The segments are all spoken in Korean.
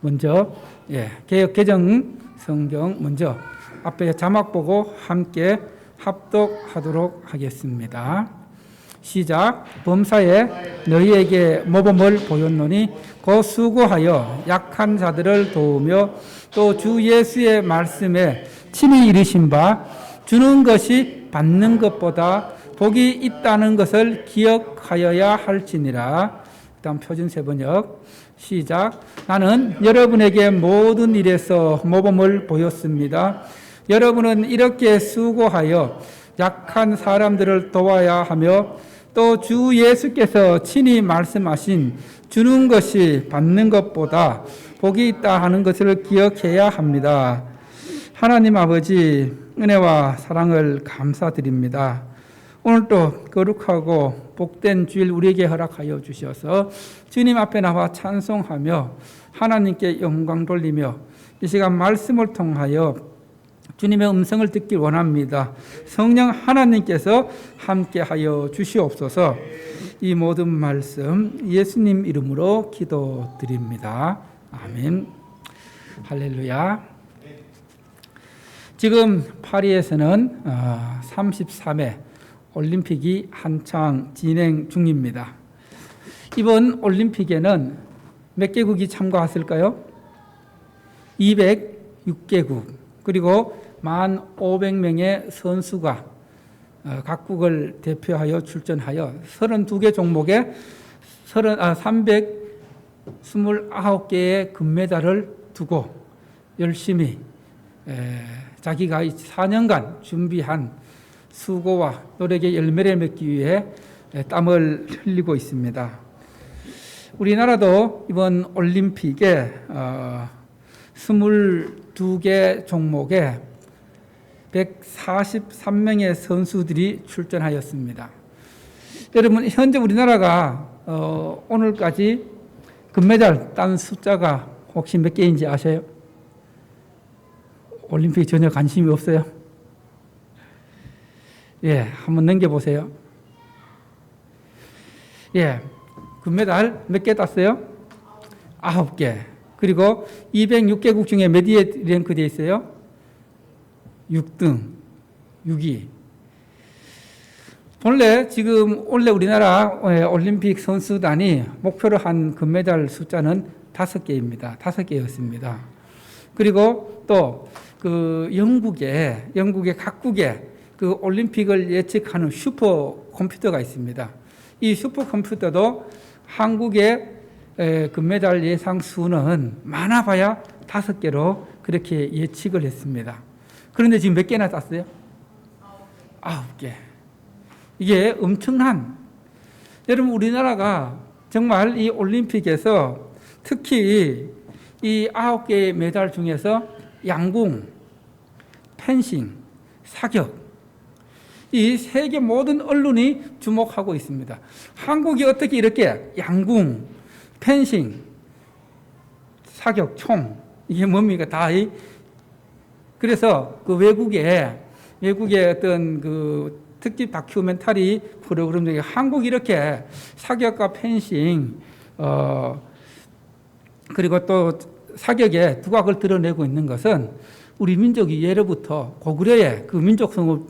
먼저 개역 개정 성경 먼저 앞에 자막 보고 함께 합독하도록 하겠습니다. 시작. 범사에 너희에게 모범을 보였노니 곧 수고하여 약한 자들을 도우며 또 주 예수의 말씀에 친히 이르신 바 주는 것이 받는 것보다 복이 있다는 것을 기억하여야 할지니라. 다음 표준 세번역 시작. 나는 여러분에게 모든 일에서 모범을 보였습니다. 여러분은 이렇게 수고하여 약한 사람들을 도와야 하며 또 주 예수께서 친히 말씀하신 주는 것이 받는 것보다 복이 있다 하는 것을 기억해야 합니다. 하나님 아버지 은혜와 사랑을 감사드립니다. 오늘도 거룩하고 복된 주일 우리에게 허락하여 주셔서 주님 앞에 나와 찬송하며 하나님께 영광 돌리며 이 시간 말씀을 통하여 주님의 음성을 듣길 원합니다. 성령 하나님께서 함께하여 주시옵소서. 이 모든 말씀 예수님 이름으로 기도드립니다. 아멘. 할렐루야. 지금 파리에서는 33회 올림픽이 한창 진행 중입니다. 이번 올림픽에는 몇 개국이 참가했을까요? 206개국, 그리고 1,500명의 선수가 각국을 대표하여 출전하여 32개 종목에 329개의 금메달을 두고 열심히 자기가 4년간 준비한 수고와 노력의 열매를 맺기 위해 땀을 흘리고 있습니다. 우리나라도 이번 올림픽에 22개 종목에 143명의 선수들이 출전하였습니다. 여러분, 현재 우리나라가 오늘까지 금메달 딴 숫자가 혹시 몇 개인지 아세요? 올림픽 전혀 관심이 없어요? 한번 넘겨보세요. 금메달 몇 개 땄어요? 9개. 그리고 206개국 중에 몇 위에 랭크되어 있어요? 6등, 6위. 원래 우리나라 올림픽 선수단이 목표로 한 금메달 숫자는 5개입니다. 5개였습니다. 그리고 또 영국의 각국의 그 올림픽을 예측하는 슈퍼컴퓨터가 있습니다. 이 슈퍼컴퓨터도 한국의 금메달 예상 수는 많아봐야 5개로 그렇게 예측을 했습니다. 그런데 지금 몇 개나 땄어요? 9개. 이게 엄청난, 여러분, 우리나라가 정말 이 올림픽에서 특히 이 9개의 메달 중에서 양궁, 펜싱, 사격, 이 세계 모든 언론이 주목하고 있습니다. 한국이 어떻게 이렇게 양궁, 펜싱, 사격, 총, 이게 뭡니까? 그래서 그 외국의 어떤 그 특집 다큐멘터리 프로그램 중에 한국이 이렇게 사격과 펜싱, 그리고 또 사격에 두각을 드러내고 있는 것은 우리 민족이 예로부터 고구려의 그 민족성을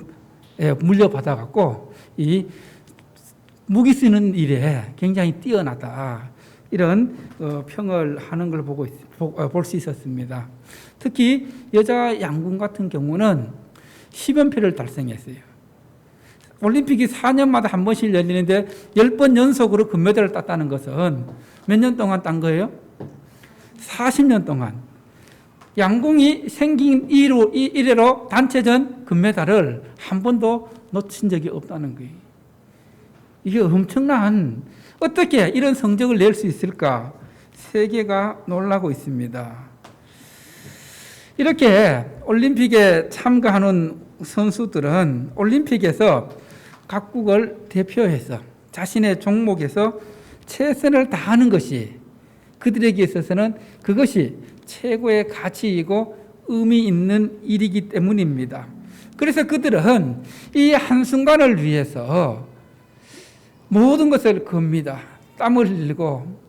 물려받아갖고 이 무기 쓰는 일에 굉장히 뛰어나다, 이런 평을 하는 걸 볼 수 있었습니다. 특히 여자 양궁 같은 경우는 10연패를 달성했어요. 올림픽이 4년마다 한 번씩 열리는데 10번 연속으로 금메달을 땄다는 것은 몇 년 동안 딴 거예요? 40년 동안. 양궁이 생긴 이래로 단체전 금메달을 한 번도 놓친 적이 없다는 거예요. 이게 엄청난, 어떻게 이런 성적을 낼 수 있을까? 세계가 놀라고 있습니다. 이렇게 올림픽에 참가하는 선수들은 올림픽에서 각국을 대표해서 자신의 종목에서 최선을 다하는 것이 그들에게 있어서는 그것이 최고의 가치이고 의미 있는 일이기 때문입니다. 그래서 그들은 이 한순간을 위해서 모든 것을 겁니다. 땀을 흘리고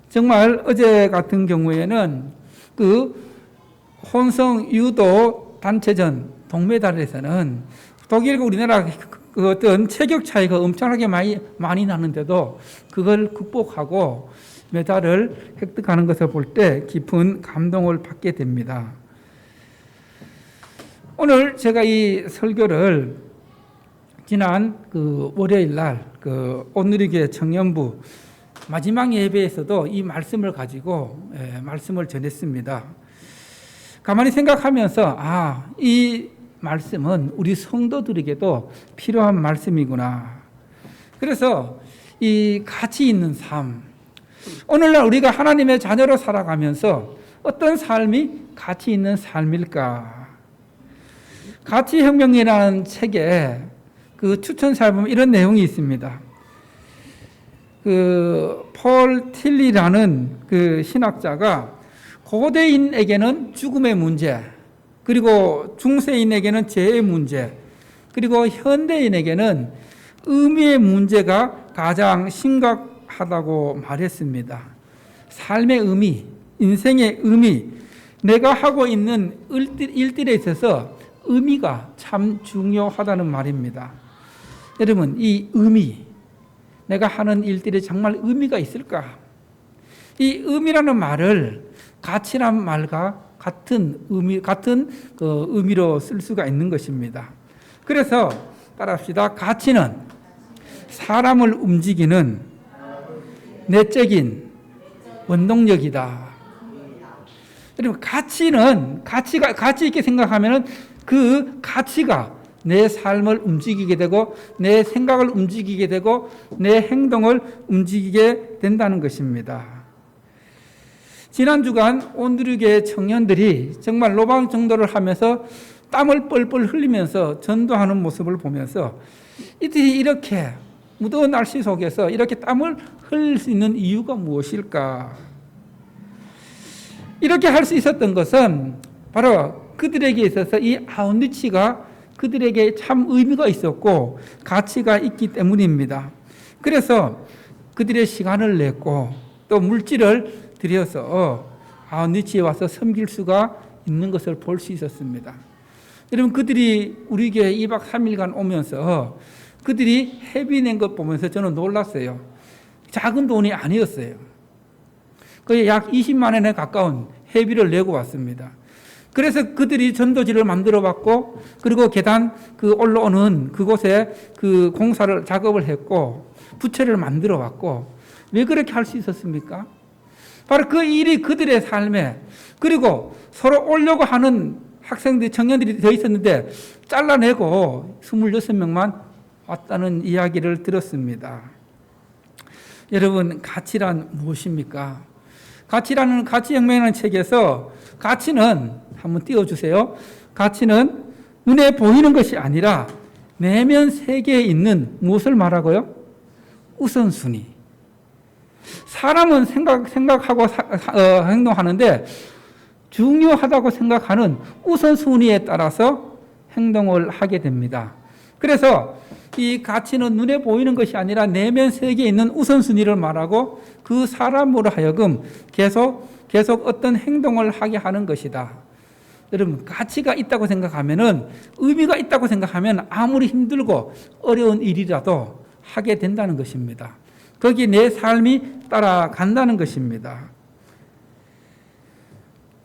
정말 어제 같은 경우에는 그 혼성 유도 단체전 동메달에서는 독일과 우리나라 그 어떤 체격 차이가 엄청나게 많이 나는데도 그걸 극복하고 메달을 획득하는 것을 볼 때 깊은 감동을 받게 됩니다. 오늘 제가 이 설교를 지난 그 월요일 날 그 온누리교회 청년부 마지막 예배에서도 이 말씀을 가지고 말씀을 전했습니다. 가만히 생각하면서 이 말씀은 우리 성도들에게도 필요한 말씀이구나. 그래서 이 가치 있는 삶, 오늘날 우리가 하나님의 자녀로 살아가면서 어떤 삶이 가치 있는 삶일까? 가치혁명이라는 책에 그 추천사에 보면 이런 내용이 있습니다. 그 폴 틸리라는 그 신학자가 고대인에게는 죽음의 문제, 그리고 중세인에게는 죄의 문제, 그리고 현대인에게는 의미의 문제가 가장 심각하다고 말했습니다. 삶의 의미, 인생의 의미, 내가 하고 있는 일들에 있어서 의미가 참 중요하다는 말입니다. 여러분, 이 의미, 내가 하는 일들이 정말 의미가 있을까? 이 의미라는 말을 가치란 말과 같은 의미로 쓸 수가 있는 것입니다. 그래서 따라합시다. 가치는 사람을 움직이는 내적인 원동력이다. 여러분, 가치는 가치 있게 생각하면은 그 가치가 내 삶을 움직이게 되고 내 생각을 움직이게 되고 내 행동을 움직이게 된다는 것입니다. 지난 주간 온누리교회 청년들이 정말 로방 전도를 하면서 땀을 뻘뻘 흘리면서 전도하는 모습을 보면서 이들이 이렇게 무더운 날씨 속에서 이렇게 땀을 흘릴 수 있는 이유가 무엇일까? 이렇게 할 수 있었던 것은 바로 그들에게 있어서 이 아웃리치가 그들에게 참 의미가 있었고 가치가 있기 때문입니다. 그래서 그들의 시간을 냈고 또 물질을 들여서 아웃리치에 와서 섬길 수가 있는 것을 볼 수 있었습니다. 여러분, 그들이 우리 교회 2박 3일간 오면서 그들이 회비 낸 것 보면서 저는 놀랐어요. 작은 돈이 아니었어요. 거의 약 20만 원에 가까운 회비를 내고 왔습니다. 그래서 그들이 전도지를 만들어 봤고, 그리고 계단 올라오는 그곳에 그 작업을 했고, 부채를 만들어 봤고, 왜 그렇게 할 수 있었습니까? 바로 그 일이 그들의 삶에, 그리고 서로 오려고 하는 학생들, 청년들이 더 있었는데, 잘라내고 26명만 왔다는 이야기를 들었습니다. 여러분, 가치란 무엇입니까? 가치혁명이라는 책에서 가치는 한번 띄워주세요. 가치는 눈에 보이는 것이 아니라 내면 세계에 있는 무엇을 말하고요? 우선순위. 사람은 생각하고 행동하는데 중요하다고 생각하는 우선순위에 따라서 행동을 하게 됩니다. 그래서 이 가치는 눈에 보이는 것이 아니라 내면 세계에 있는 우선순위를 말하고 그 사람으로 하여금 계속 어떤 행동을 하게 하는 것이다. 여러분, 가치가 있다고 생각하면은, 의미가 있다고 생각하면 아무리 힘들고 어려운 일이라도 하게 된다는 것입니다. 거기에 내 삶이 따라간다는 것입니다.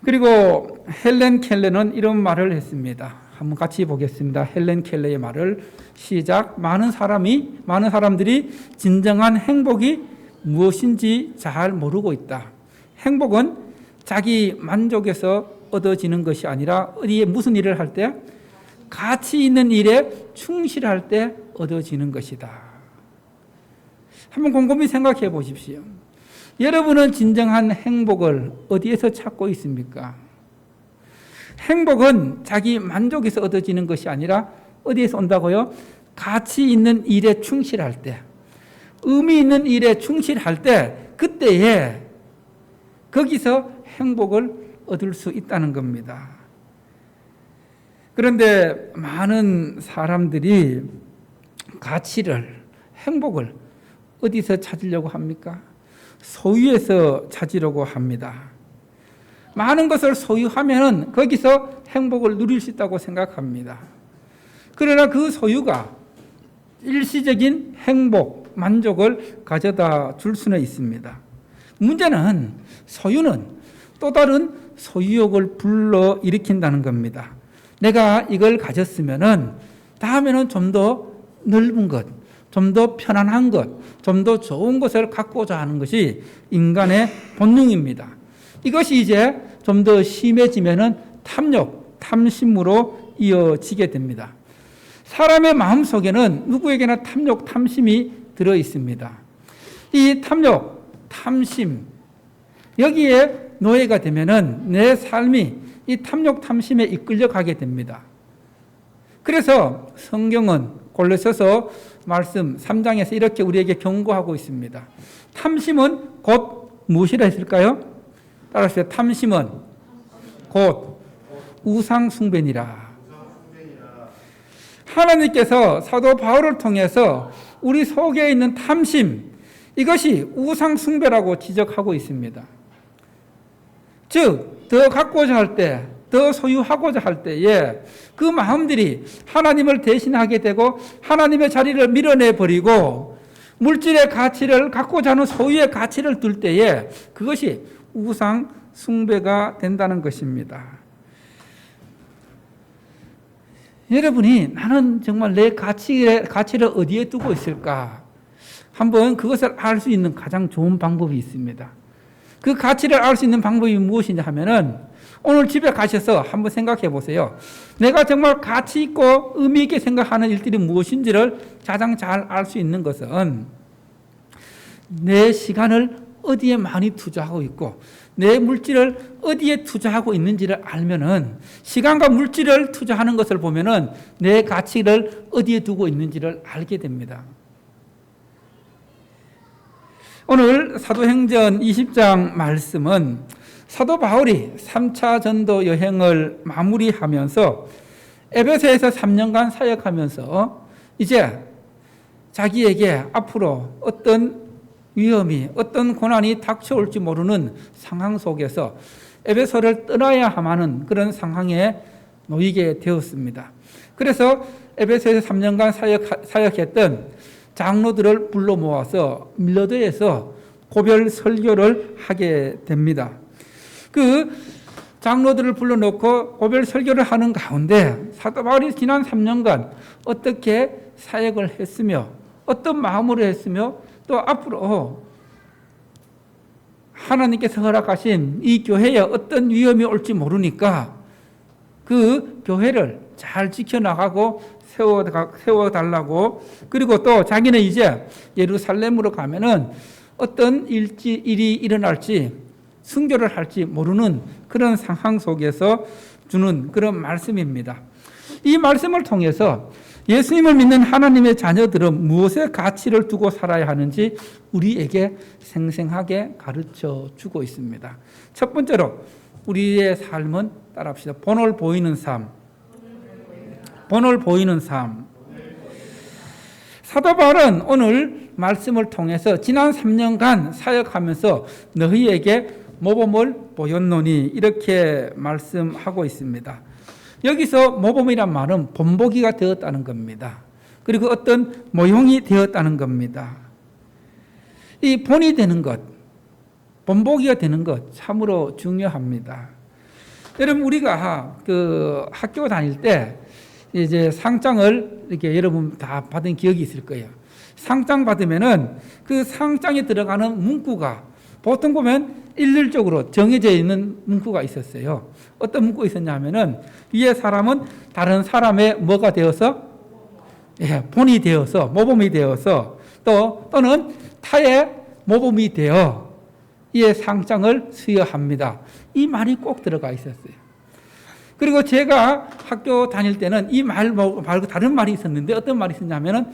그리고 헬렌 켈러는 이런 말을 했습니다. 한번 같이 보겠습니다. 헬렌 켈러의 말을 시작. 많은 사람들이 진정한 행복이 무엇인지 잘 모르고 있다. 행복은 자기 만족에서 얻어지는 것이 아니라 어디에 무슨 일을 할 때? 가치 있는 일에 충실할 때 얻어지는 것이다. 한번 곰곰이 생각해 보십시오. 여러분은 진정한 행복을 어디에서 찾고 있습니까? 행복은 자기 만족에서 얻어지는 것이 아니라 어디에서 온다고요? 가치 있는 일에 충실할 때, 의미 있는 일에 충실할 때, 그때에 거기서 행복을 얻을 수 있다는 겁니다. 그런데 많은 소유에서 찾으려고 합니다. 많은 것을 소유하면 거기서 행복을 누릴 수 있다고 생각합니다. 그러나 그 소유가 일시적인 행복, 만족을 가져다 줄 수는 있습니다. 문제는 소유는 또 다른 소유욕을 불러일으킨다는 겁니다. 내가 이걸 가졌으면은 다음에는 좀 더 넓은 것, 좀 더 편안한 것, 좀 더 좋은 것을 갖고자 하는 것이 인간의 본능입니다. 이것이 이제 좀 더 심해지면은 탐욕, 탐심으로 이어지게 됩니다. 사람의 마음 속에는 누구에게나 탐욕, 탐심이 들어 있습니다. 이 탐욕, 탐심, 여기에 노예가 되면은 내 삶이 이 탐욕, 탐심에 이끌려가게 됩니다. 그래서 성경은 골로새서 말씀 3장에서 이렇게 우리에게 경고하고 있습니다. 탐심은 곧 무엇이라 했을까요? 따라하세요. 탐심은 곧 우상숭배니라. 하나님께서 사도 바울을 통해서 우리 속에 있는 탐심, 이것이 우상숭배라고 지적하고 있습니다. 즉, 더 갖고자 할 때, 더 소유하고자 할 때에 그 마음들이 하나님을 대신하게 되고 하나님의 자리를 밀어내버리고 물질의 가치를 갖고자 하는 소유의 가치를 둘 때에 그것이 우상숭배가 된다는 것입니다. 여러분이 나는 정말 내 가치를 어디에 두고 있을까? 한번 그것을 알 수 있는 가장 좋은 방법이 있습니다. 그 가치를 알 수 있는 방법이 무엇이냐 하면은 오늘 집에 가셔서 한번 생각해 보세요. 내가 정말 가치 있고 의미 있게 생각하는 일들이 무엇인지를 가장 잘 알 수 있는 것은 내 시간을 어디에 많이 투자하고 있고 내 물질을 어디에 투자하고 있는지를 알면은 시간과 물질을 투자하는 것을 보면은 내 가치를 어디에 두고 있는지를 알게 됩니다. 오늘 사도행전 20장 말씀은 사도 바울이 3차 전도 여행을 마무리하면서 에베소에서 3년간 사역하면서 이제 자기에게 앞으로 어떤 위험이, 어떤 고난이 닥쳐올지 모르는 상황 속에서 에베소를 떠나야 하는 그런 상황에 놓이게 되었습니다. 그래서 에베소에서 3년간 사역했던 장로들을 불러 모아서 밀러드에서 고별 설교를 하게 됩니다. 그 장로들을 불러놓고 고별 설교를 하는 가운데 사도 바울이 지난 3년간 어떻게 사역을 했으며 어떤 마음으로 했으며 또 앞으로 하나님께서 허락하신 이 교회에 어떤 위험이 올지 모르니까 그 교회를 잘 지켜나가고 세워달라고, 그리고 또 자기는 이제 예루살렘으로 가면은 어떤 일이 일어날지 순교를 할지 모르는 그런 상황 속에서 주는 그런 말씀입니다. 이 말씀을 통해서 예수님을 믿는 하나님의 자녀들은 무엇에 가치를 두고 살아야 하는지 우리에게 생생하게 가르쳐 주고 있습니다. 첫 번째로 우리의 삶은 따라합시다. 본을 보이는 삶. 본을 보이는 삶. 사도 바울은 오늘 말씀을 통해서 지난 3년간 사역하면서 너희에게 모범을 보였노니 이렇게 말씀하고 있습니다. 여기서 모범이란 말은 본보기가 되었다는 겁니다. 그리고 어떤 모형이 되었다는 겁니다. 이 본이 되는 것, 본보기가 되는 것 참으로 중요합니다. 여러분 우리가 그 학교 다닐 때 이제 상장을 이렇게 여러분 다 받은 기억이 있을 거예요. 상장 받으면은 그 상장에 들어가는 문구가 보통 보면 일률적으로 정해져 있는 문구가 있었어요. 어떤 문구가 있었냐 하면은 위에 사람은 다른 사람의 뭐가 되어서 본이 되어서 모범이 되어서 또는 타의 모범이 되어 이에 상장을 수여합니다. 이 말이 꼭 들어가 있었어요. 그리고 제가 학교 다닐 때는 이 말 말고 다른 말이 있었는데 어떤 말이 있었냐면은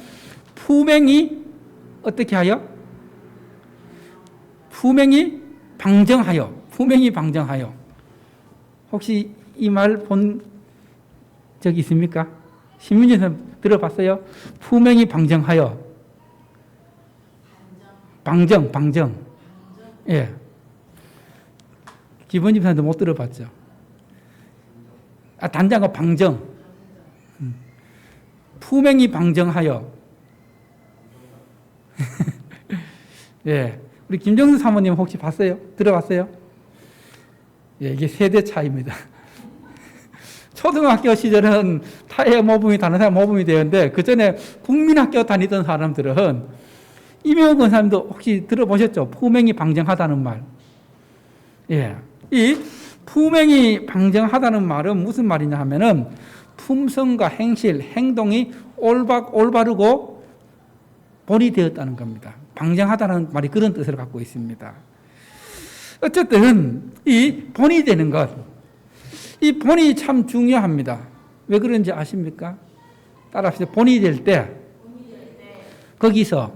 푸맹이 어떻게 하여? 푸맹이 방정하여. 푸맹이 방정하여. 혹시 이 말 본 적이 있습니까? 신문에서 들어봤어요? 푸맹이 방정하여. 방정. 예. 기본 집사님도 못 들어봤죠. 단장과 방정. 품행이 방정하여. 예. 우리 김정수 사모님 혹시 봤어요? 들어봤어요? 예, 이게 세대 차이입니다. 초등학교 시절은 타의 모범이 다른 사람 모범이 되었는데 그 전에 국민학교 다니던 사람들은 이명호 권사님도 혹시 들어보셨죠? 품행이 방정하다는 말. 예. 이 품행이 방정하다는 말은 무슨 말이냐 하면은 품성과 행실, 행동이 올바르고 본이 되었다는 겁니다. 방정하다는 말이 그런 뜻을 갖고 있습니다. 어쨌든 이 본이 되는 것, 이 본이 참 중요합니다. 왜 그런지 아십니까? 따라합시다. 본이 될 때 거기서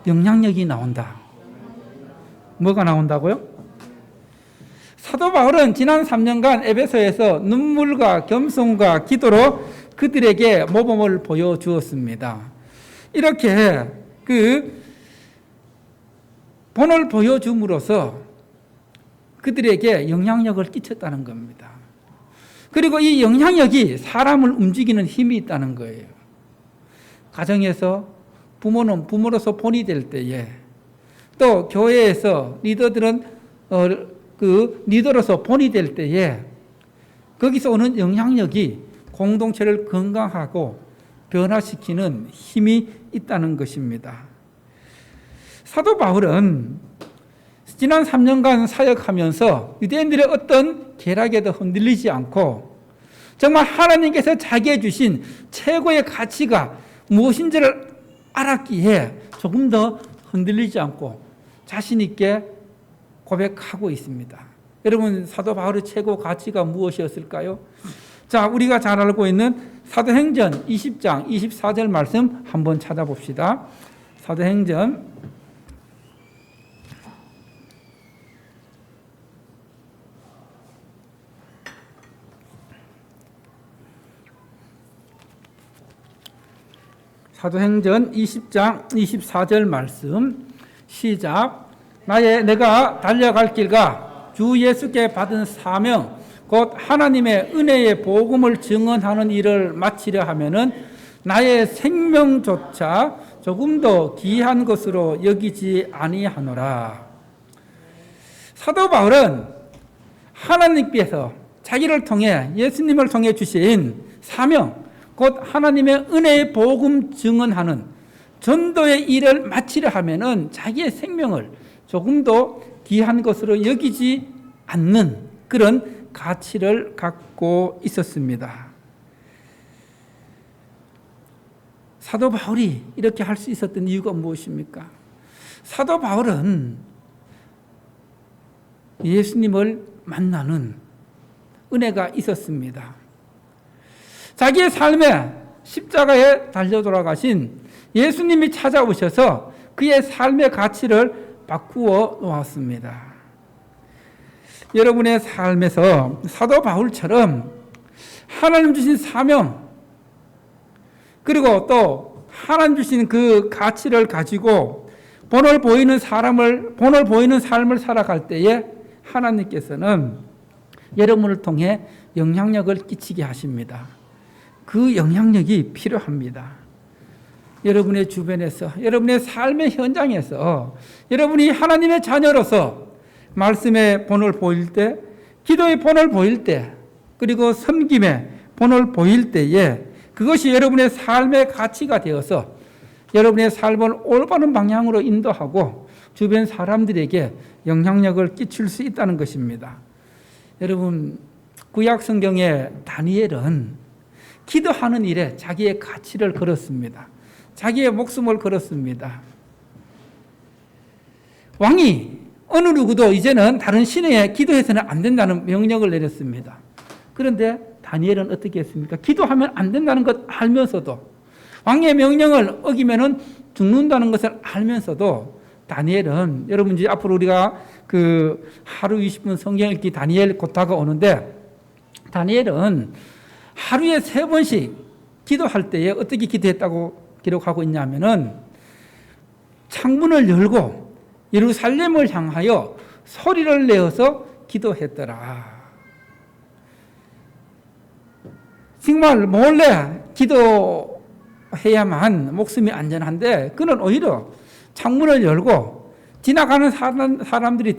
영향력이 나온다. 뭐가 나온다고요? 사도 바울은 지난 3년간 에베소에서 눈물과 겸손과 기도로 그들에게 모범을 보여주었습니다. 이렇게 그 본을 보여줌으로써 그들에게 영향력을 끼쳤다는 겁니다. 그리고 이 영향력이 사람을 움직이는 힘이 있다는 거예요. 가정에서 부모는 부모로서 본이 될 때에, 또 교회에서 리더들은 그 리더로서 본이 될 때에 거기서 오는 영향력이 공동체를 건강하고 변화시키는 힘이 있다는 것입니다. 사도 바울은 지난 3년간 사역하면서 유대인들의 어떤 계략에도 흔들리지 않고 정말 하나님께서 자기에 주신 최고의 가치가 무엇인지를 알았기에 조금 더 흔들리지 않고 자신 있게 고백하고 있습니다. 여러분, 사도 바울의 최고 가치가 무엇이었을까요? 자, 우리가 잘 알고 있는 사도행전 20장 24절 말씀 한번 찾아봅시다. 사도행전 20장 24절 말씀 시작. 내가 달려갈 길과 주 예수께 받은 사명 곧 하나님의 은혜의 복음을 증언하는 일을 마치려 하면은 나의 생명조차 조금 더 귀한 것으로 여기지 아니하노라. 사도 바울은 하나님께서 자기를 통해 예수님을 통해 주신 사명 곧 하나님의 은혜의 복음 증언하는 전도의 일을 마치려 하면은 자기의 생명을 조금 더 귀한 것으로 여기지 않는 그런 가치를 갖고 있었습니다. 사도 바울이 이렇게 할 수 있었던 이유가 무엇입니까? 사도 바울은 예수님을 만나는 은혜가 있었습니다. 자기의 삶에 십자가에 달려 돌아가신 예수님이 찾아오셔서 그의 삶의 가치를 바꾸어 놓았습니다. 여러분의 삶에서 사도 바울처럼 하나님 주신 사명 그리고 또 하나님 주신 그 가치를 가지고 본을 보이는 삶을 살아갈 때에 하나님께서는 여러분을 통해 영향력을 끼치게 하십니다. 그 영향력이 필요합니다. 여러분의 주변에서, 여러분의 삶의 현장에서 여러분이 하나님의 자녀로서 말씀의 본을 보일 때, 기도의 본을 보일 때, 그리고 섬김의 본을 보일 때에 그것이 여러분의 삶의 가치가 되어서 여러분의 삶을 올바른 방향으로 인도하고 주변 사람들에게 영향력을 끼칠 수 있다는 것입니다. 여러분, 구약 성경의 다니엘은 기도하는 일에 자기의 가치를 걸었습니다. 자기의 목숨을 걸었습니다. 왕이 어느 누구도 이제는 다른 신에게 기도해서는 안 된다는 명령을 내렸습니다. 그런데 다니엘은 어떻게 했습니까? 기도하면 안 된다는 것 알면서도 왕의 명령을 어기면은 죽는다는 것을 알면서도 다니엘은 여러분 이제 앞으로 우리가 그 하루 20분 성경 읽기 다니엘 곧 다가오는데 다니엘은 하루에 3번씩 기도할 때에 어떻게 기도했다고 기록하고 있냐면은 창문을 열고 예루살렘을 향하여 소리를 내어서 기도했더라. 정말 몰래 기도해야만 목숨이 안전한데 그는 오히려 창문을 열고 지나가는 사람들이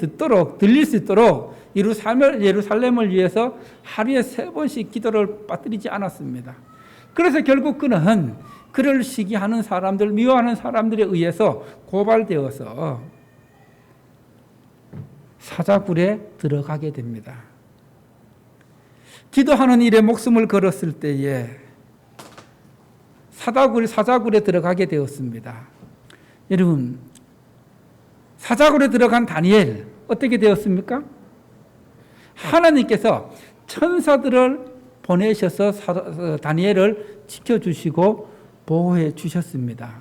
들릴 수 있도록 예루살렘을 위해서 하루에 3번씩 기도를 빠뜨리지 않았습니다. 그래서 결국 그는 그를 시기하는 사람들, 미워하는 사람들에 의해서 고발되어서 사자굴에 들어가게 됩니다. 기도하는 일에 목숨을 걸었을 때에 사자굴에 들어가게 되었습니다. 여러분, 사자굴에 들어간 다니엘 어떻게 되었습니까? 하나님께서 천사들을 보내셔서 다니엘을 지켜주시고 보호해 주셨습니다.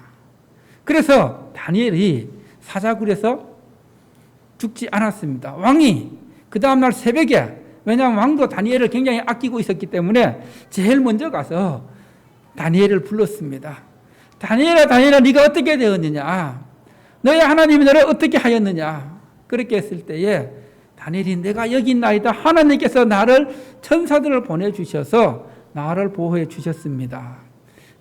그래서 다니엘이 사자굴에서 죽지 않았습니다. 왕이 그 다음날 새벽에, 왜냐하면 왕도 다니엘을 굉장히 아끼고 있었기 때문에 제일 먼저 가서 다니엘을 불렀습니다. 다니엘아, 네가 어떻게 되었느냐? 너의 하나님이 너를 어떻게 하였느냐? 그렇게 했을 때에 다니엘이 내가 여기 있나이다. 하나님께서 나를 천사들을 보내주셔서 나를 보호해 주셨습니다.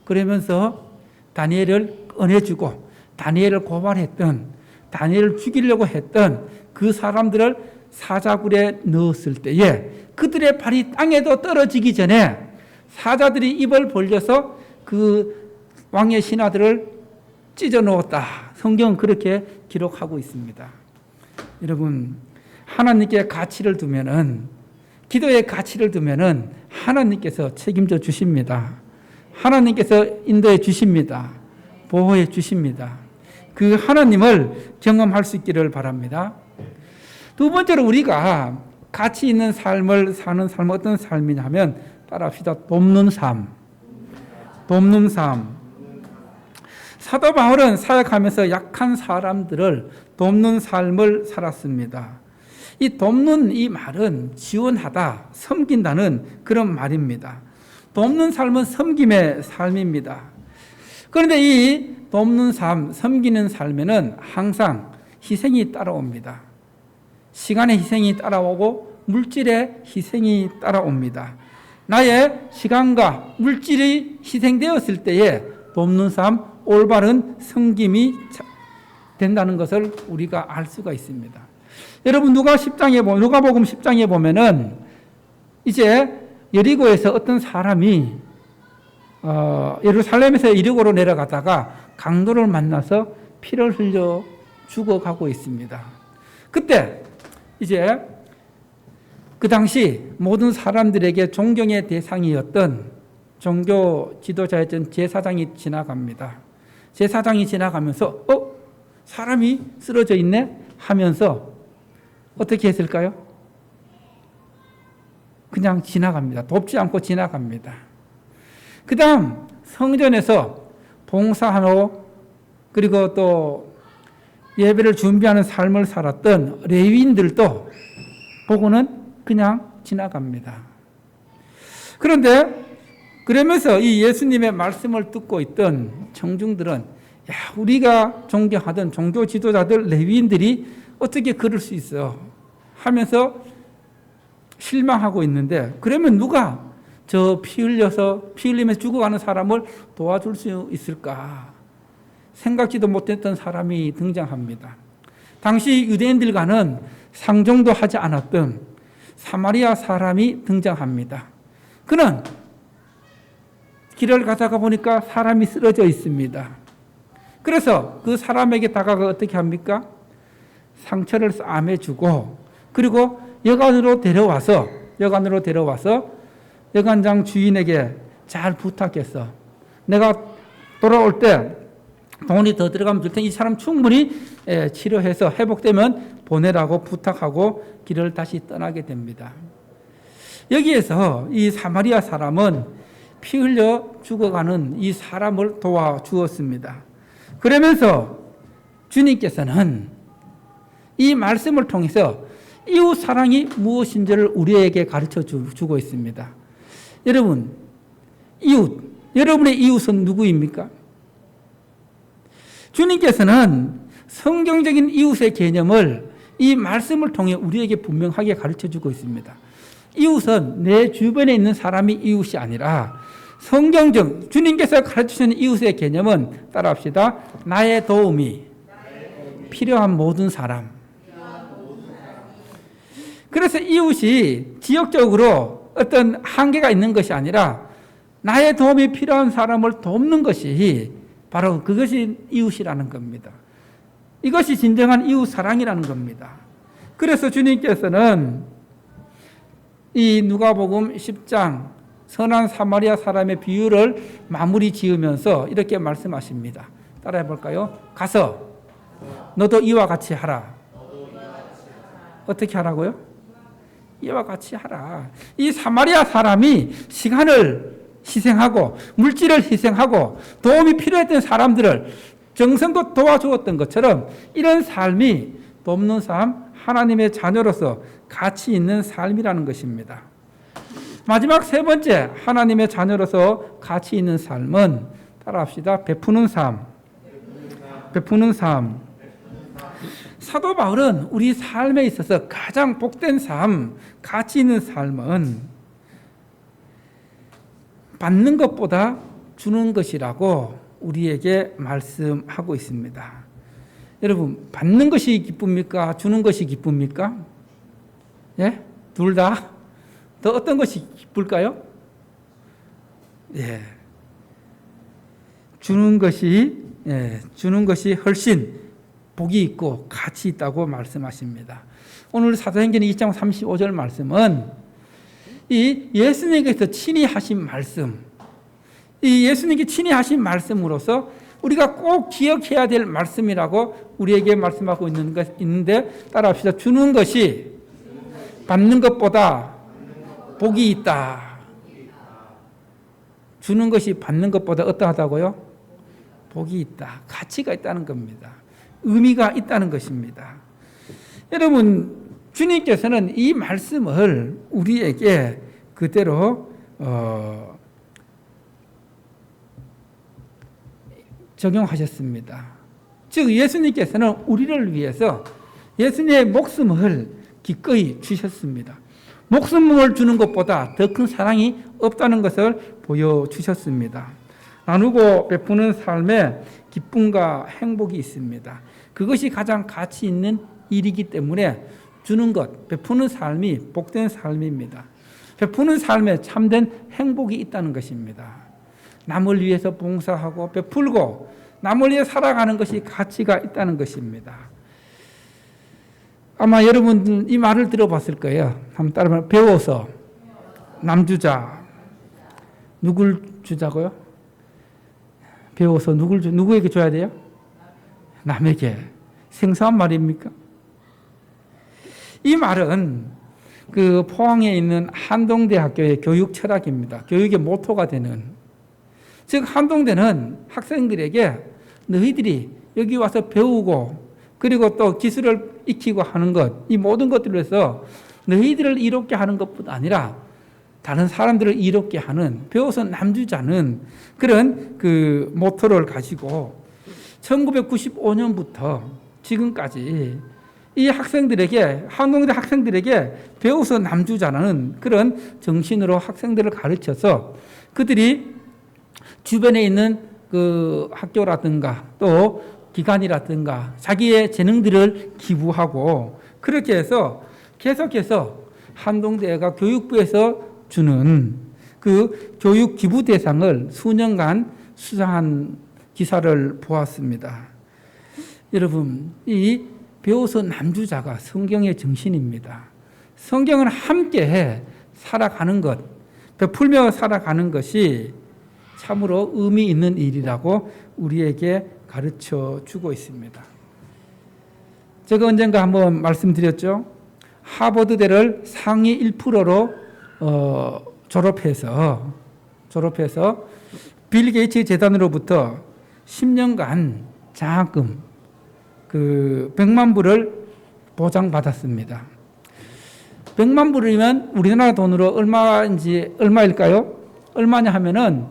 그러면서 다니엘을 꺼내주고 다니엘을 고발했던, 다니엘을 죽이려고 했던 그 사람들을 사자굴에 넣었을 때에 그들의 발이 땅에도 떨어지기 전에 사자들이 입을 벌려서 그 왕의 신하들을 찢어 놓았다. 성경은 그렇게 기록하고 있습니다. 여러분, 하나님께 가치를 두면은, 기도에 가치를 두면은 하나님께서 책임져 주십니다. 하나님께서 인도해 주십니다. 보호해 주십니다. 그 하나님을 경험할 수 있기를 바랍니다. 두 번째로 우리가 가치 있는 삶을 사는 삶은 어떤 삶이냐 하면 따라합시다. 돕는 삶. 돕는 삶. 사도 바울은 사역하면서 약한 사람들을 돕는 삶을 살았습니다. 이 돕는 이 말은 지원하다, 섬긴다는 그런 말입니다. 돕는 삶은 섬김의 삶입니다. 그런데 이 돕는 삶, 섬기는 삶에는 항상 희생이 따라옵니다. 시간의 희생이 따라오고 물질의 희생이 따라옵니다. 나의 시간과 물질이 희생되었을 때에 돕는 삶, 올바른 섬김이 된다는 것을 우리가 알 수가 있습니다. 여러분, 누가복음 10장에 보면은 이제 여리고에서 어떤 사람이 예루살렘에서 여리고로 내려가다가 강도를 만나서 피를 흘려 죽어가고 있습니다. 그때 이제 그 당시 모든 사람들에게 존경의 대상이었던 종교 지도자였던 제사장이 지나갑니다. 제사장이 지나가면서 사람이 쓰러져 있네 하면서 어떻게 했을까요? 그냥 지나갑니다. 돕지 않고 지나갑니다. 그 다음 성전에서 봉사하고 그리고 또 예배를 준비하는 삶을 살았던 레위인들도 보고는 그냥 지나갑니다. 그런데 그러면서 이 예수님의 말씀을 듣고 있던 청중들은 우리가 존경하던 종교 지도자들 레위인들이 어떻게 그럴 수 있어 하면서 실망하고 있는데, 그러면 누가 저 피 흘리면서 죽어가는 사람을 도와줄 수 있을까 생각지도 못했던 사람이 등장합니다. 당시 유대인들과는 상종도 하지 않았던 사마리아 사람이 등장합니다. 그는 길을 가다가 보니까 사람이 쓰러져 있습니다. 그래서 그 사람에게 다가가 어떻게 합니까? 상처를 싸매주고 그리고 여관으로 데려와서 여관장 주인에게 잘 부탁했어. 내가 돌아올 때 돈이 더 들어가면 줄 테니 이 사람 충분히 치료해서 회복되면 보내라고 부탁하고 길을 다시 떠나게 됩니다. 여기에서 이 사마리아 사람은 피 흘려 죽어가는 이 사람을 도와주었습니다. 그러면서 주님께서는 이 말씀을 통해서 이웃 사랑이 무엇인지를 우리에게 가르쳐 주고 있습니다. 여러분, 여러분의 이웃은 누구입니까? 주님께서는 성경적인 이웃의 개념을 이 말씀을 통해 우리에게 분명하게 가르쳐주고 있습니다. 이웃은 내 주변에 있는 사람이 이웃이 아니라 성경적 주님께서 가르치시는 이웃의 개념은 따라합시다. 나의 도움이 필요한 모든 사람. 그래서 이웃이 지역적으로 어떤 한계가 있는 것이 아니라 나의 도움이 필요한 사람을 돕는 것이 바로 그것이 이웃이라는 겁니다. 이것이 진정한 이웃 사랑이라는 겁니다. 그래서 주님께서는 이 누가복음 10장 선한 사마리아 사람의 비유를 마무리 지으면서 이렇게 말씀하십니다. 따라해 볼까요? 가서 너도 이와 같이 하라. 어떻게 하라고요? 이와 같이 하라. 이 사마리아 사람이 시간을 희생하고 물질을 희생하고 도움이 필요했던 사람들을 정성껏 도와주었던 것처럼 이런 삶이 돕는 삶, 하나님의 자녀로서 가치 있는 삶이라는 것입니다. 마지막 세 번째 하나님의 자녀로서 가치 있는 삶은 따라합시다. 베푸는 삶. 베푸는 삶. 사도 바울은 우리 삶에 있어서 가장 복된 삶, 가치 있는 삶은 받는 것보다 주는 것이라고 우리에게 말씀하고 있습니다. 여러분, 받는 것이 기쁩니까? 주는 것이 기쁩니까? 예? 둘 다? 더 어떤 것이 기쁠까요? 예. 주는 것이 훨씬 복이 있고 가치 있다고 말씀하십니다. 오늘 사도행전 2장 35절 말씀은 이 예수님께서 친히 하신 말씀, 이 예수님께 친히 하신 말씀으로서 우리가 꼭 기억해야 될 말씀이라고 우리에게 말씀하고 있는데 따라합시다. 주는 것이 받는 것보다 복이 있다. 주는 것이 받는 것보다 어떠하다고요? 복이 있다. 가치가 있다는 겁니다. 의미가 있다는 것입니다. 여러분, 주님께서는 이 말씀을 우리에게 그대로 적용하셨습니다. 즉 예수님께서는 우리를 위해서 예수님의 목숨을 기꺼이 주셨습니다. 목숨을 주는 것보다 더 큰 사랑이 없다는 것을 보여주셨습니다. 나누고 베푸는 삶에 기쁨과 행복이 있습니다. 그것이 가장 가치 있는 일이기 때문에 주는 것, 베푸는 삶이 복된 삶입니다. 베푸는 삶에 참된 행복이 있다는 것입니다. 남을 위해서 봉사하고 베풀고 남을 위해 살아가는 것이 가치가 있다는 것입니다. 아마 여러분들 이 말을 들어봤을 거예요. 한번 따라해보면 배워서 남주자. 누굴 주자고요? 배워서 누구에게 줘야 돼요? 남에게. 생소한 말입니까? 이 말은 그 포항에 있는 한동대학교의 교육 철학입니다. 교육의 모토가 되는. 즉 한동대는 학생들에게 너희들이 여기 와서 배우고 그리고 또 기술을 익히고 하는 것, 이 모든 것들을 해서 너희들을 이롭게 하는 것뿐 아니라 다른 사람들을 이롭게 하는, 배워서 남주자는 그런 그 모토를 가지고 1995년부터 지금까지 이 학생들에게, 한동대 학생들에게 배워서 남주자는 그런 정신으로 학생들을 가르쳐서 그들이 주변에 있는 그 학교라든가 또 기관이라든가 자기의 재능들을 기부하고 그렇게 해서 계속해서 한동대가 교육부에서 주는 그 교육 기부 대상을 수년간 수상한 기사를 보았습니다. 여러분, 이 배워서 남주자가 성경의 정신입니다. 성경은 함께 살아가는 것, 베풀며 살아가는 것이 참으로 의미 있는 일이라고 우리에게 가르쳐 주고 있습니다. 제가 언젠가 한번 말씀드렸죠. 하버드대를 상위 1%로 졸업해서 빌 게이츠 재단으로부터 10년간 장학금 그 100만 불을 보장받았습니다. 100만 불이면 우리나라 돈으로 얼마일까요? 얼마냐 하면은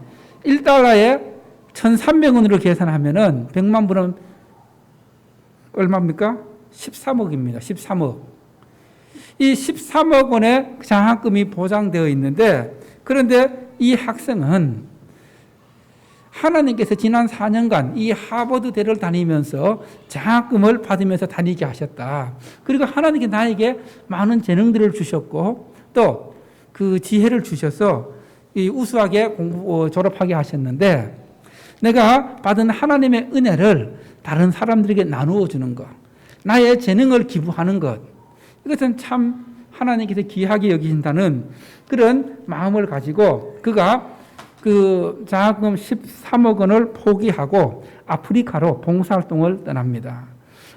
1달러에 1,300원으로 계산하면은 100만 불은 얼마입니까? 13억입니다. 13억. 이 13억 원의 장학금이 보장되어 있는데, 그런데 이 학생은 하나님께서 지난 4년간 이 하버드대를 다니면서 장학금을 받으면서 다니게 하셨다. 그리고 하나님께 나에게 많은 재능들을 주셨고 또 그 지혜를 주셔서 이 우수하게 졸업하게 하셨는데, 내가 받은 하나님의 은혜를 다른 사람들에게 나누어 주는 것, 나의 재능을 기부하는 것, 이것은 참 하나님께서 귀하게 여기신다는 그런 마음을 가지고 그가 그 장학금 13억 원을 포기하고 아프리카로 봉사활동을 떠납니다.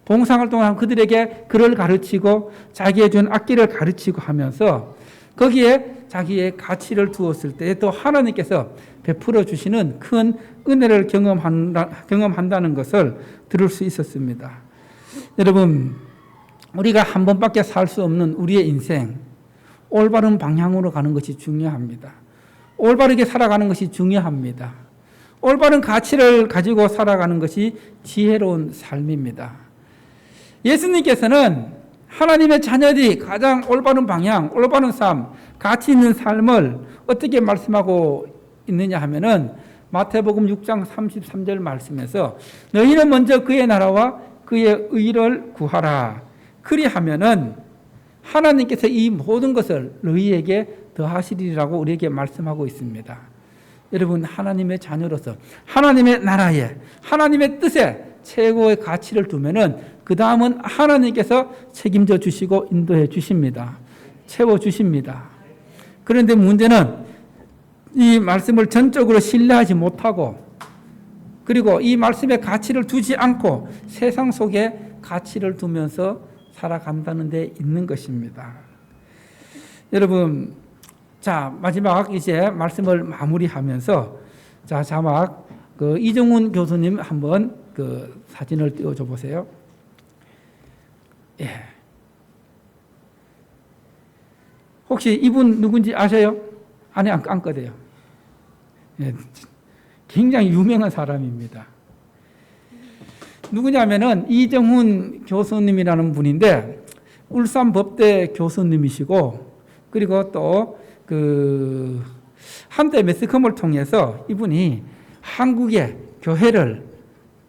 봉사활동을 하면 그들에게 글을 가르치고 자기의 준 악기를 가르치고 하면서 거기에 자기의 가치를 두었을 때 또 하나님께서 베풀어 주시는 큰 은혜를 경험한다는 것을 들을 수 있었습니다. 여러분, 우리가 한 번밖에 살 수 없는 우리의 인생, 올바른 방향으로 가는 것이 중요합니다. 올바르게 살아가는 것이 중요합니다. 올바른 가치를 가지고 살아가는 것이 지혜로운 삶입니다. 예수님께서는 하나님의 자녀들이 가장 올바른 방향, 올바른 삶, 가치 있는 삶을 어떻게 말씀하고 있느냐 하면은 마태복음 6장 33절 말씀에서 너희는 먼저 그의 나라와 그의 의를 구하라. 그리하면은 하나님께서 이 모든 것을 너희에게 더하시리라고 우리에게 말씀하고 있습니다. 여러분, 하나님의 자녀로서 하나님의 나라에, 하나님의 뜻에 최고의 가치를 두면은 그 다음은 하나님께서 책임져 주시고 인도해 주십니다. 채워 주십니다. 그런데 문제는 이 말씀을 전적으로 신뢰하지 못하고, 그리고 이 말씀의 가치를 두지 않고 세상 속에 가치를 두면서 살아간다는 데 있는 것입니다. 여러분, 자, 마지막 이제 말씀을 마무리하면서, 자, 자막, 이정훈 교수님 한번 그 사진을 띄워줘 보세요. 예. 혹시 이분 누군지 아세요? 안에 안 꺼대요. 예. 굉장히 유명한 사람입니다. 누구냐면은 이정훈 교수님이라는 분인데, 울산 법대 교수님이시고, 그리고 또 한때 매스컴을 통해서 이분이 한국의 교회를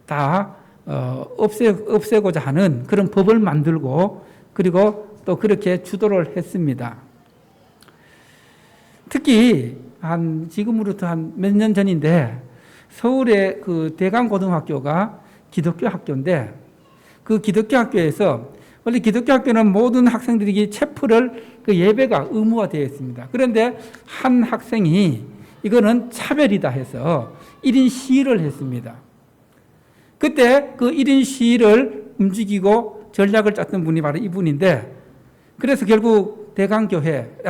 다 없애고자 하는 그런 법을 만들고, 그리고 또 그렇게 주도를 했습니다. 특히 지금으로부터 한 몇 년 전인데 서울의 그 대강고등학교가 기독교 학교인데, 그 기독교 학교에서 원래 기독교 학교는 모든 학생들에게 체플을 예배가 의무화되어 있습니다. 그런데 한 학생이 이거는 차별이다 해서 1인 시위를 했습니다. 그때 그 1인 시위를 움직이고 전략을 짰던 분이 바로 이분인데, 그래서 결국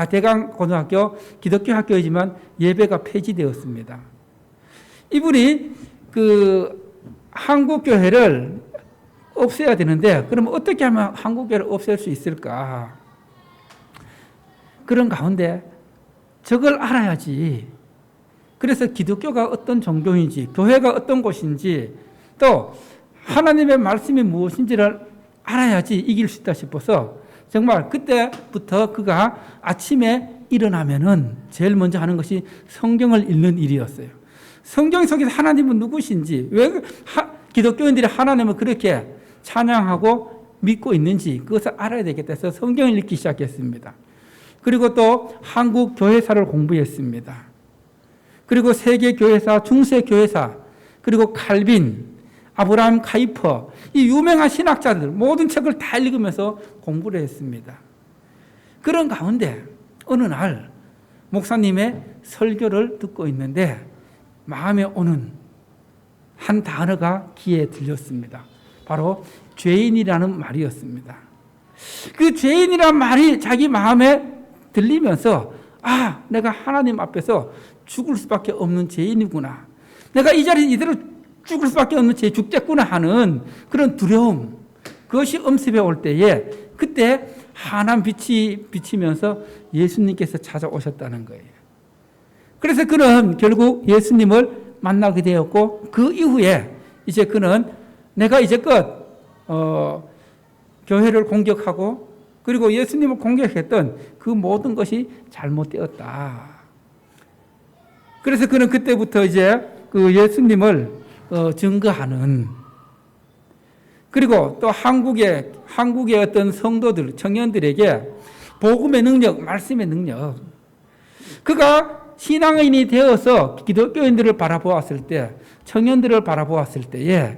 대강고등학교 기독교 학교이지만 예배가 폐지되었습니다. 이분이 한국교회를 없애야 되는데, 그럼 어떻게 하면 한국교회를 없앨 수 있을까? 그런 가운데 저걸 알아야지. 그래서 기독교가 어떤 종교인지, 교회가 어떤 곳인지, 또 하나님의 말씀이 무엇인지를 알아야지 이길 수 있다 싶어서 정말 그때부터 그가 아침에 일어나면은 제일 먼저 하는 것이 성경을 읽는 일이었어요. 성경 속에서 하나님은 누구신지, 왜 기독교인들이 하나님을 그렇게 찬양하고 믿고 있는지 그것을 알아야 되겠다 해서 성경을 읽기 시작했습니다. 그리고 또 한국 교회사를 공부했습니다. 그리고 세계 교회사, 중세 교회사, 그리고 칼빈, 아브라함 카이퍼, 이 유명한 신학자들 모든 책을 다 읽으면서 공부를 했습니다. 그런 가운데 어느 날 목사님의 설교를 듣고 있는데 마음에 오는 한 단어가 귀에 들렸습니다. 바로 죄인이라는 말이었습니다. 그 죄인이라는 말이 자기 마음에 들리면서, 아, 내가 하나님 앞에서 죽을 수밖에 없는 죄인이구나. 내가 이 자리에 이대로 죽을 수밖에 없는 죄 죽겠구나 하는 그런 두려움, 그것이 엄습해 올 때에 그때 환한 빛이 비치면서 예수님께서 찾아오셨다는 거예요. 그래서 그는 결국 예수님을 만나게 되었고, 그 이후에 이제 그는 내가 이제껏 교회를 공격하고 그리고 예수님을 공격했던 그 모든 것이 잘못되었다. 그래서 그는 그때부터 이제 그 예수님을 증거하는, 그리고 또 한국의 어떤 성도들, 청년들에게 복음의 능력, 말씀의 능력, 그가 신앙인이 되어서 기독교인들을 바라보았을 때, 청년들을 바라보았을 때에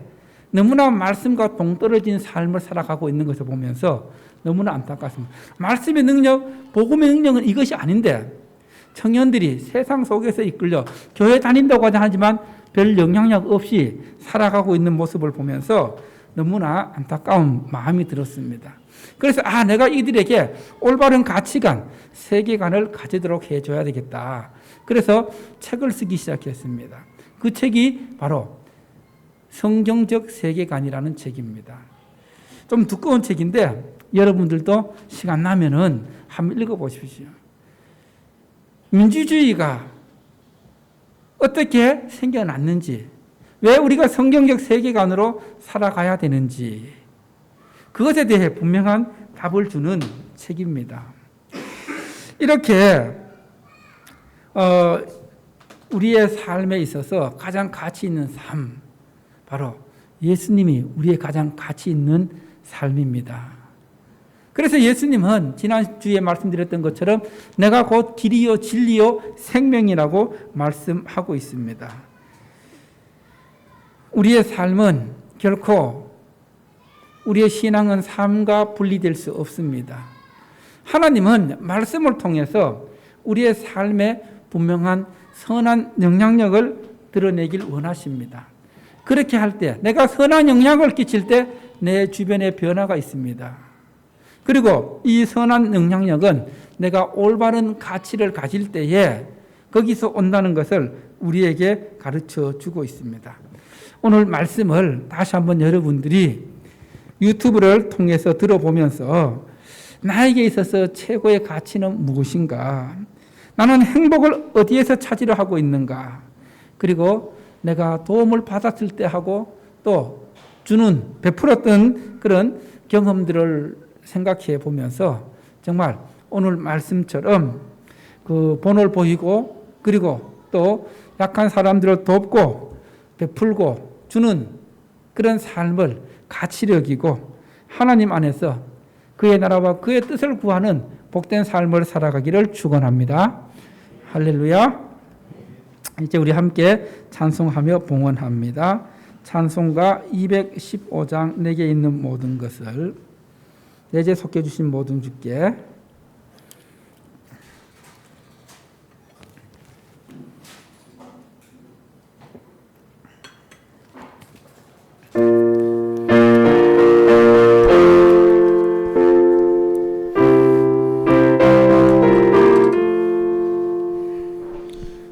너무나 말씀과 동떨어진 삶을 살아가고 있는 것을 보면서 너무나 안타깝습니다. 말씀의 능력, 복음의 능력은 이것이 아닌데 청년들이 세상 속에서 이끌려 교회 다닌다고 하지만 별 영향력 없이 살아가고 있는 모습을 보면서 너무나 안타까운 마음이 들었습니다. 그래서 내가 이들에게 올바른 가치관, 세계관을 가지도록 해줘야 되겠다. 그래서 책을 쓰기 시작했습니다. 그 책이 바로 성경적 세계관이라는 책입니다. 좀 두꺼운 책인데 여러분들도 시간 나면은 한번 읽어보십시오. 민주주의가 어떻게 생겨났는지, 왜 우리가 성경적 세계관으로 살아가야 되는지, 그것에 대해 분명한 답을 주는 책입니다. 이렇게 우리의 삶에 있어서 가장 가치 있는 삶, 바로 예수님이 우리의 가장 가치 있는 삶입니다. 그래서 예수님은 지난주에 말씀드렸던 것처럼 내가 곧 길이요 진리요 생명이라고 말씀하고 있습니다. 우리의 삶은 결코, 우리의 신앙은 삶과 분리될 수 없습니다. 하나님은 말씀을 통해서 우리의 삶에 분명한 선한 영향력을 드러내길 원하십니다. 그렇게 할 때, 내가 선한 영향을 끼칠 때 내 주변에 변화가 있습니다. 그리고 이 선한 영향력은 내가 올바른 가치를 가질 때에 거기서 온다는 것을 우리에게 가르쳐 주고 있습니다. 오늘 말씀을 다시 한번 여러분들이 유튜브를 통해서 들어보면서 나에게 있어서 최고의 가치는 무엇인가? 나는 행복을 어디에서 찾으려 하고 있는가? 그리고 내가 도움을 받았을 때 하고 또 베풀었던 그런 경험들을 생각해 보면서 정말 오늘 말씀처럼 그 본을 보이고 그리고 또 약한 사람들을 돕고 베풀고 주는 그런 삶을 가치 여기고 하나님 안에서 그의 나라와 그의 뜻을 구하는 복된 삶을 살아가기를 축원합니다. 할렐루야. 이제 우리 함께 찬송하며 봉헌합니다. 찬송가 215장 내게 있는 모든 것을 내게 속해주신 모든 주께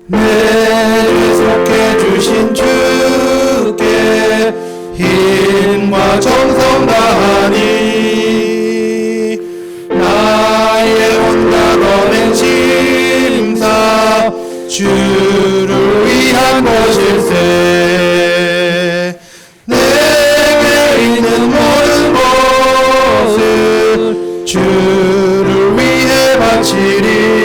내게 속해주신 주께 힘과 정성 다하니 나의 온다거는 심사 주를 위한 것일세. 내게 있는 모든 것을 주를 위해 바치리.